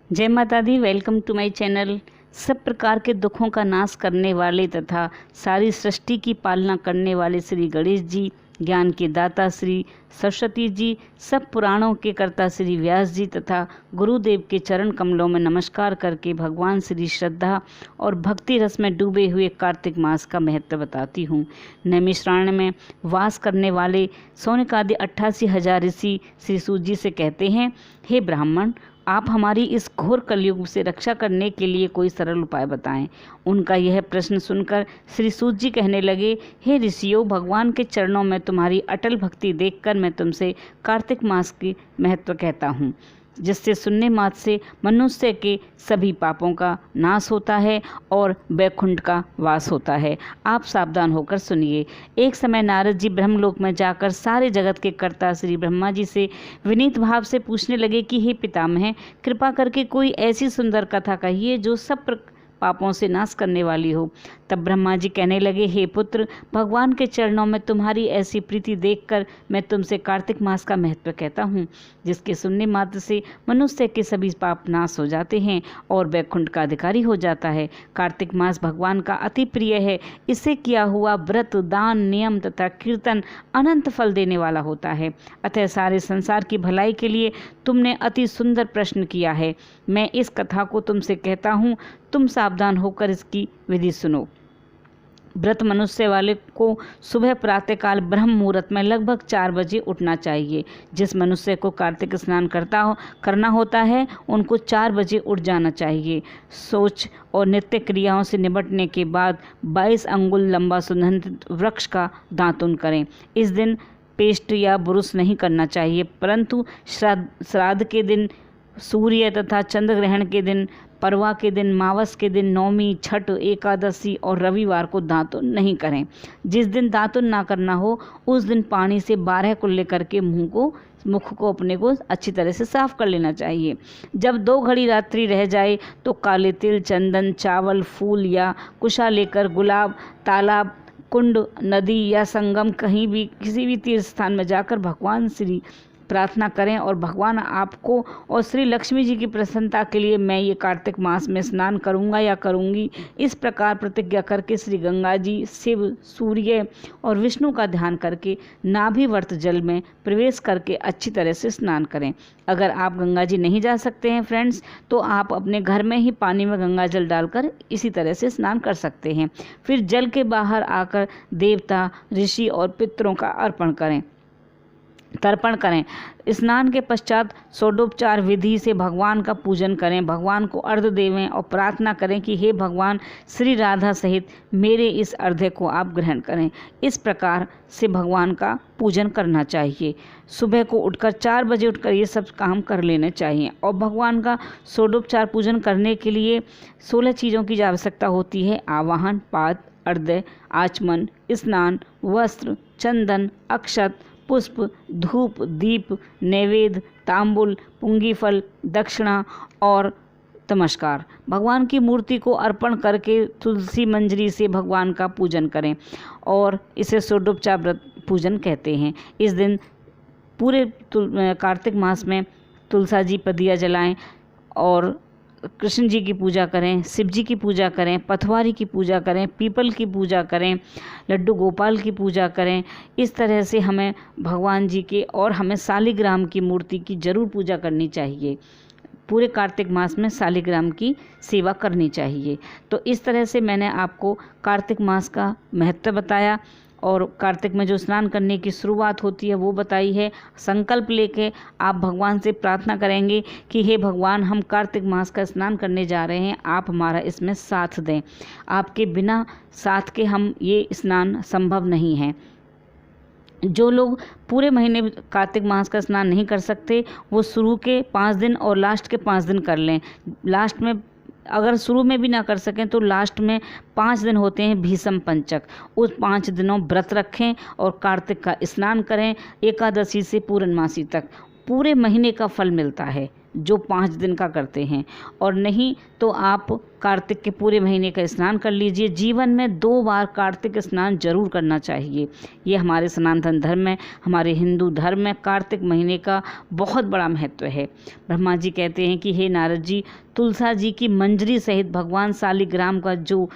जय माता दी। Welcome to my channel. सब प्रकार के दुखों का नाश करने वाले तथा सारी सृष्टि की पालना करने वाले श्री गणेश जी, ज्ञान के दाता श्री सरस्वती जी, सब पुराणों के कर्ता श्री व्यास जी तथा गुरुदेव के चरण कमलों में नमस्कार करके भगवान श्री श्रद्धा और भक्ति रस में डूबे हुए कार्तिक मास का महत्व बताती हूँ। नैमिषारण्य में वास करने वाले सौनकादि 88,000 ऋषि श्री सूत जी से कहते हैं, हे ब्राह्मण, आप हमारी इस घोर कलयुग से रक्षा करने के लिए कोई सरल उपाय बताएं। उनका यह प्रश्न सुनकर श्री सूत जी कहने लगे, हे ऋषियों, भगवान के चरणों में तुम्हारी अटल भक्ति देखकर मैं तुमसे कार्तिक मास की महत्व कहता हूँ, जिससे सुनने मात्र से मनुष्य के सभी पापों का नाश होता है और वैकुंठ का वास होता है। आप सावधान होकर सुनिए। एक समय नारद जी ब्रह्मलोक में जाकर सारे जगत के कर्ता श्री ब्रह्मा जी से विनीत भाव से पूछने लगे कि हे पितामह, कृपा करके कोई ऐसी सुंदर कथा कहिए जो सब पापों से नाश करने वाली हो। तब ब्रह्मा जी कहने लगे, हे पुत्र, भगवान के चरणों में तुम्हारी ऐसी प्रीति देखकर मैं तुमसे कार्तिक मास का महत्व कहता हूँ, जिसके सुनने मात्र से मनुष्य के सभी पाप नाश हो जाते हैं और वैकुंठ का अधिकारी हो जाता है। कार्तिक मास भगवान का अति प्रिय है। इससे किया हुआ व्रत, दान, नियम तथा कीर्तन अनंत फल देने वाला होता है। अतः सारे संसार की भलाई के लिए तुमने अति सुंदर प्रश्न किया है। मैं इस कथा को तुमसे कहता हूँ, तुम सावधान होकर इसकी विधि सुनो। व्रत मनुष्य वाले को सुबह प्रातःकाल ब्रह्म मुहूर्त में लगभग 4 बजे उठना चाहिए। जिस मनुष्य को कार्तिक स्नान करना होता है, उनको 4 बजे उठ जाना चाहिए। सोच और नित्य क्रियाओं से निपटने के बाद 22 अंगुल लंबा सुगंधित वृक्ष का दातुन करें। इस दिन पेस्ट या बुरुश नहीं करना चाहिए, परंतु श्राद्ध के दिन, सूर्य तथा चंद्र ग्रहण के दिन, परवा के दिन, मावस के दिन, नौमी, छठ, एकादशी और रविवार को दातुन नहीं करें। जिस दिन दातुन ना करना हो, उस दिन पानी से 12 कुल्ले करके मुख को अपने को अच्छी तरह से साफ कर लेना चाहिए। जब 2 घड़ी रात्रि रह जाए तो काले तिल, चंदन, चावल, फूल या कुशा लेकर गुलाब, तालाब, कुंड, नदी या संगम कहीं भी किसी भी तीर्थ स्थान में जाकर भगवान श्री प्रार्थना करें और भगवान आपको और श्री लक्ष्मी जी की प्रसन्नता के लिए मैं ये कार्तिक मास में स्नान करूंगा या करूंगी, इस प्रकार प्रतिज्ञा करके श्री गंगा जी, शिव, सूर्य और विष्णु का ध्यान करके नाभिवर्त जल में प्रवेश करके अच्छी तरह से स्नान करें। अगर आप गंगा जी नहीं जा सकते हैं फ्रेंड्स, तो आप अपने घर में ही पानी में गंगा जल डालकर इसी तरह से स्नान कर सकते हैं। फिर जल के बाहर आकर देवता, ऋषि और पितरों का तर्पण करें। स्नान के पश्चात षोडोपचार विधि से भगवान का पूजन करें। भगवान को अर्घ्य देवें और प्रार्थना करें कि हे भगवान, श्री राधा सहित मेरे इस अर्घ्य को आप ग्रहण करें। इस प्रकार से भगवान का पूजन करना चाहिए। सुबह को उठकर 4 बजे उठकर ये सब काम कर लेने चाहिए। और भगवान का षोडोपचार पूजन करने के लिए 16 चीज़ों की आवश्यकता होती है। आवाहन, पाद, अर्घ्य, आचमन, स्नान, वस्त्र, चंदन, अक्षत, पुष्प, धूप, दीप, नैवेद्य, तांबुल, पुंगी फल, दक्षिणा और नमस्कार। भगवान की मूर्ति को अर्पण करके तुलसी मंजरी से भगवान का पूजन करें और इसे षोडोपचार व्रत पूजन कहते हैं। इस दिन पूरे कार्तिक मास में तुलसा जी पर दिया जलाएं और कृष्ण जी की पूजा करें, शिव जी की पूजा करें, पथवारी की पूजा करें, पीपल की पूजा करें, लड्डू गोपाल की पूजा करें। इस तरह से हमें भगवान जी के और हमें शालिग्राम की मूर्ति की जरूर पूजा करनी चाहिए। पूरे कार्तिक मास में शालिग्राम की सेवा करनी चाहिए। तो इस तरह से मैंने आपको कार्तिक मास का महत्व बताया और कार्तिक में जो स्नान करने की शुरुआत होती है वो बताई है। संकल्प लेके आप भगवान से प्रार्थना करेंगे कि हे भगवान, हम कार्तिक मास का स्नान करने जा रहे हैं, आप हमारा इसमें साथ दें। आपके बिना साथ के हम ये स्नान संभव नहीं है। जो लोग पूरे महीने कार्तिक मास का स्नान नहीं कर सकते, वो शुरू के 5 दिन और लास्ट के 5 दिन कर लें। लास्ट में अगर शुरू में भी ना कर सकें तो लास्ट में 5 दिन होते हैं भीषम पंचक, उस 5 दिनों व्रत रखें और कार्तिक का स्नान करें। एकादशी से पूर्णमासी तक पूरे महीने का फल मिलता है। जो 5 दिन का करते हैं, और नहीं तो आप कार्तिक के पूरे महीने का स्नान कर लीजिए। जीवन में 2 बार कार्तिक स्नान जरूर करना चाहिए। ये हमारे सनातन धर्म में, हमारे हिंदू धर्म में कार्तिक महीने का बहुत बड़ा महत्व है। ब्रह्मा जी कहते हैं कि हे नारद जी, तुलसा जी की मंजरी सहित भगवान शालिग्राम का जो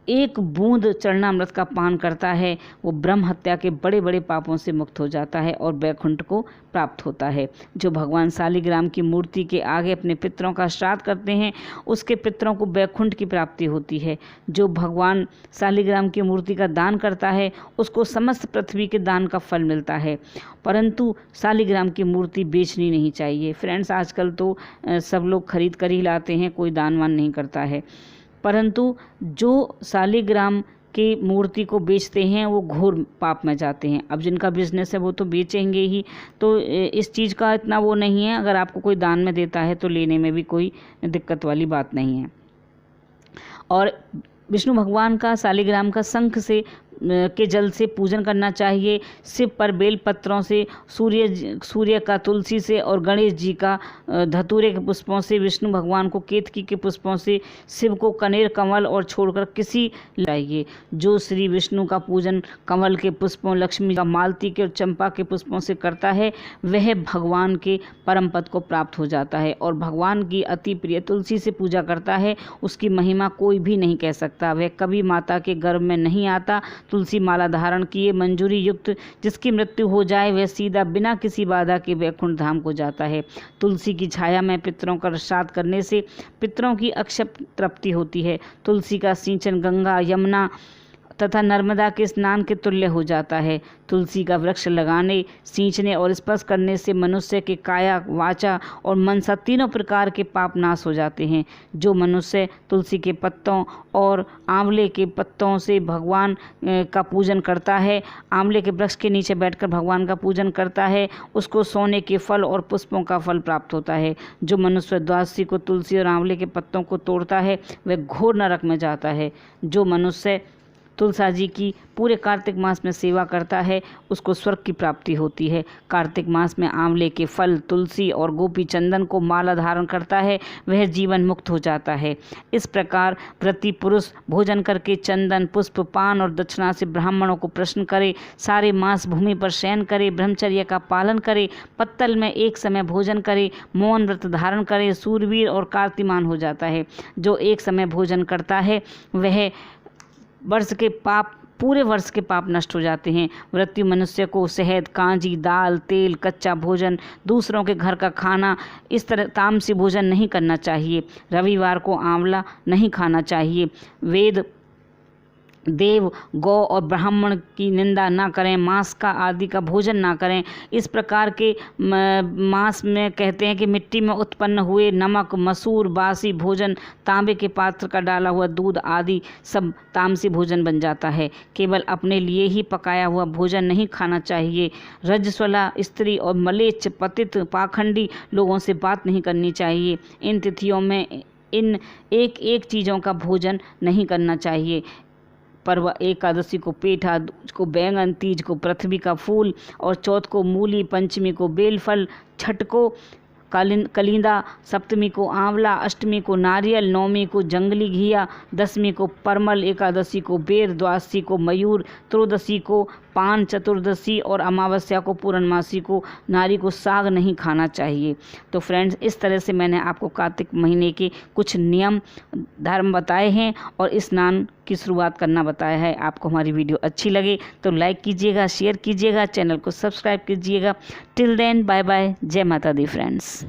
1 बूंद चरणामृत का पान करता है वो ब्रह्म हत्या के बड़े बड़े पापों से मुक्त हो जाता है और वैकुंठ को प्राप्त होता है। जो भगवान शालिग्राम की मूर्ति के आगे अपने पितरों का श्राद्ध करते हैं उसके पितरों को वैकुंठ की प्राप्ति होती है। जो भगवान शालिग्राम की मूर्ति का दान करता है उसको समस्त पृथ्वी के दान का फल मिलता है। परंतु शालिग्राम की मूर्ति बेचनी नहीं चाहिए। फ्रेंड्स, आजकल तो सब लोग खरीद कर ही लाते हैं, कोई दान वान नहीं करता है। परंतु जो शालिग्राम की मूर्ति को बेचते हैं वो घोर पाप में जाते हैं। अब जिनका बिजनेस है वो तो बेचेंगे ही, तो इस चीज़ का इतना वो नहीं है। अगर आपको कोई दान में देता है तो लेने में भी कोई दिक्कत वाली बात नहीं है। और विष्णु भगवान का शालिग्राम का शंख से के जल से पूजन करना चाहिए। शिव पर बेल पत्रों से, सूर्य का तुलसी से और गणेश जी का धतूरे के पुष्पों से, विष्णु भगवान को केतकी के पुष्पों से, शिव को कनेर कमल और छोड़कर किसी चाहिए। जो श्री विष्णु का पूजन कमल के पुष्पों, लक्ष्मी का मालती के और चंपा के पुष्पों से करता है वह भगवान के परम पद को प्राप्त हो जाता है। और भगवान की अति प्रिय तुलसी से पूजा करता है उसकी महिमा कोई भी नहीं कह सकता। वह कभी माता के गर्भ में नहीं आता। तुलसी माला धारण किए मंजूरी युक्त जिसकी मृत्यु हो जाए वह सीधा बिना किसी बाधा के वैकुंठ धाम को जाता है। तुलसी की छाया में पितरों का श्राद्ध करने से पितरों की अक्षय तृप्ति होती है। तुलसी का सिंचन गंगा, यमुना तथा नर्मदा के स्नान के तुल्य हो जाता है। तुलसी का वृक्ष लगाने, सींचने और स्पर्श करने से मनुष्य के काया, वाचा और मनसा तीनों प्रकार के पाप नाश हो जाते हैं। जो मनुष्य तुलसी के पत्तों और आंवले के पत्तों से भगवान का पूजन करता है, आंवले के वृक्ष के नीचे बैठकर भगवान का पूजन करता है, उसको सोने के फल और पुष्पों का फल प्राप्त होता है। जो मनुष्य द्वादशी को तुलसी और आंवले के पत्तों को तोड़ता है वह घोर नरक में जाता है। जो मनुष्य तुलसा जी की पूरे कार्तिक मास में सेवा करता है उसको स्वर्ग की प्राप्ति होती है। कार्तिक मास में आंवले के फल, तुलसी और गोपी चंदन को माला धारण करता है वह जीवन मुक्त हो जाता है। इस प्रकार व्रती पुरुष भोजन करके चंदन, पुष्प, पान और दक्षिणा से ब्राह्मणों को प्रश्न करे, सारे मास भूमि पर शयन करे, ब्रह्मचर्य का पालन करे, पत्तल में एक समय भोजन करे, मौन व्रत धारण करे, सूरवीर और कीर्तिमान हो जाता है। जो एक समय भोजन करता है वह पूरे वर्ष के पाप नष्ट हो जाते हैं। व्रती मनुष्य को शहद, कांजी, दाल, तेल, कच्चा भोजन, दूसरों के घर का खाना, इस तरह तामसी भोजन नहीं करना चाहिए। रविवार को आंवला नहीं खाना चाहिए। वेद, देव, गौ और ब्राह्मण की निंदा ना करें। मांस का आदि का भोजन ना करें। इस प्रकार के मांस में कहते हैं कि मिट्टी में उत्पन्न हुए नमक, मसूर, बासी भोजन, तांबे के पात्र का डाला हुआ दूध आदि सब तामसी भोजन बन जाता है। केवल अपने लिए ही पकाया हुआ भोजन नहीं खाना चाहिए। रजस्वला स्त्री और मलेच्छ, पतित, पाखंडी लोगों से बात नहीं करनी चाहिए। इन तिथियों में इन एक एक चीज़ों का भोजन नहीं करना चाहिए। पर्व एकादशी को पेठा, को बैंगन, तीज को पृथ्वी का फूल और चौथ को मूली, पंचमी को बेलफल, छठ को कलिंदा, सप्तमी को आंवला, अष्टमी को नारियल, नवमी को जंगली घिया, दसवीं को परमल, एकादशी को बेर, द्वादशी को मयूर, त्रयोदशी को पान, चतुर्दशी और अमावस्या को पूर्णमासी को नारी को साग नहीं खाना चाहिए। तो फ्रेंड्स, इस तरह से मैंने आपको कार्तिक महीने के कुछ नियम धर्म बताए हैं और स्नान की शुरुआत करना बताया है। आपको हमारी वीडियो अच्छी लगे तो लाइक कीजिएगा, शेयर कीजिएगा, चैनल को सब्सक्राइब कीजिएगा। टिल देन, बाय बाय, जय माता दी फ्रेंड्स।